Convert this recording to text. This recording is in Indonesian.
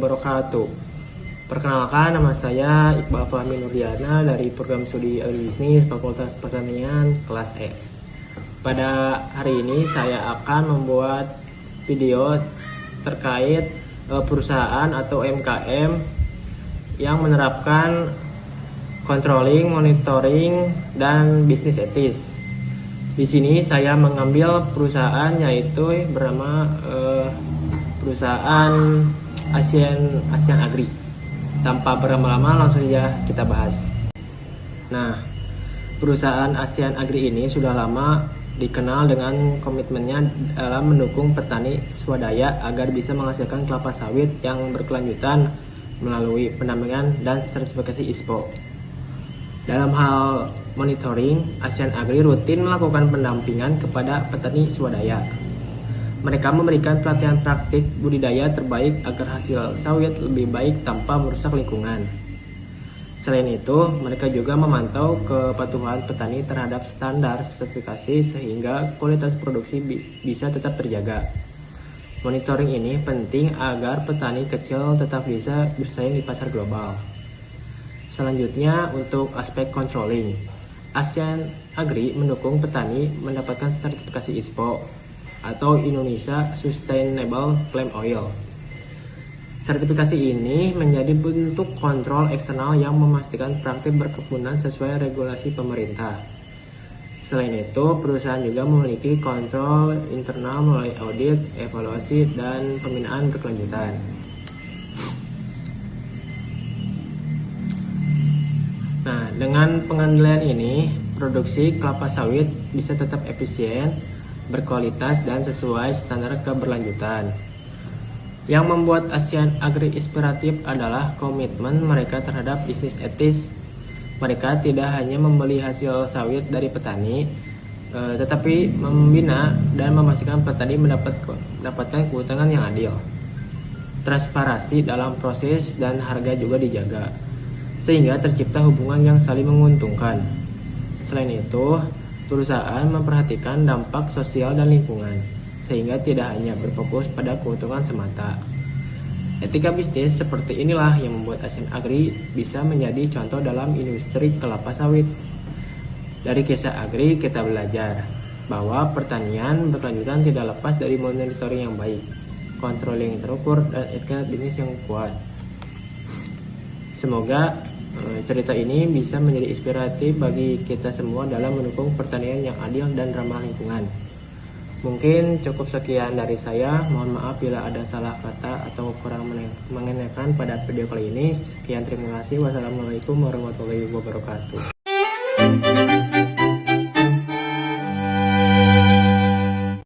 wabarakatuh. Perkenalkan, nama saya Iqbal Fahmi Nurdiana dari program studi Agribisnis Fakultas Pertanian kelas E. Pada hari ini saya akan membuat video terkait perusahaan atau UMKM yang menerapkan controlling, monitoring, dan bisnis etis. Di sini saya mengambil perusahaan yaitu bernama perusahaan Asian Agri. Tanpa berlama-lama langsung saja kita bahas. Nah, perusahaan Asian Agri ini sudah lama dikenal dengan komitmennya dalam mendukung petani swadaya agar bisa menghasilkan kelapa sawit yang berkelanjutan melalui pendampingan dan sertifikasi ISPO. Dalam hal monitoring, Asian Agri rutin melakukan pendampingan kepada petani swadaya. Mereka memberikan pelatihan praktik budidaya terbaik agar hasil sawit lebih baik tanpa merusak lingkungan. Selain itu, mereka juga memantau kepatuhan petani terhadap standar sertifikasi sehingga kualitas produksi bisa tetap terjaga. Monitoring ini penting agar petani kecil tetap bisa bersaing di pasar global. Selanjutnya, untuk aspek controlling, Asian Agri mendukung petani mendapatkan sertifikasi ISPO atau Indonesia Sustainable Palm Oil. Sertifikasi ini menjadi bentuk kontrol eksternal yang memastikan praktik berkebunan sesuai regulasi pemerintah. Selain itu, perusahaan juga memiliki kontrol internal melalui audit, evaluasi, dan pembinaan berkelanjutan. Nah, dengan pengendalian ini, produksi kelapa sawit bisa tetap efisien, berkualitas, dan sesuai standar keberlanjutan. Yang membuat Asian Agri inspiratif adalah komitmen mereka terhadap bisnis etis. Mereka tidak hanya membeli hasil sawit dari petani, tetapi membina dan memastikan petani mendapatkan keuntungan yang adil. Transparansi dalam proses dan harga juga dijaga, sehingga tercipta hubungan yang saling menguntungkan. Selain itu, perusahaan memperhatikan dampak sosial dan lingkungan, sehingga tidak hanya berfokus pada keuntungan semata. Etika bisnis seperti inilah yang membuat Asian Agri bisa menjadi contoh dalam industri kelapa sawit. Dari kisah Agri kita belajar bahwa pertanian berkelanjutan tidak lepas dari monitoring yang baik, controlling yang terukur, dan etika bisnis yang kuat. Semoga cerita ini bisa menjadi inspiratif bagi kita semua dalam mendukung pertanian yang adil dan ramah lingkungan. Mungkin cukup sekian dari saya. Mohon maaf bila ada salah kata atau kurang mengenakan pada video kali ini. Sekian, terima kasih. Wassalamualaikum warahmatullahi wabarakatuh.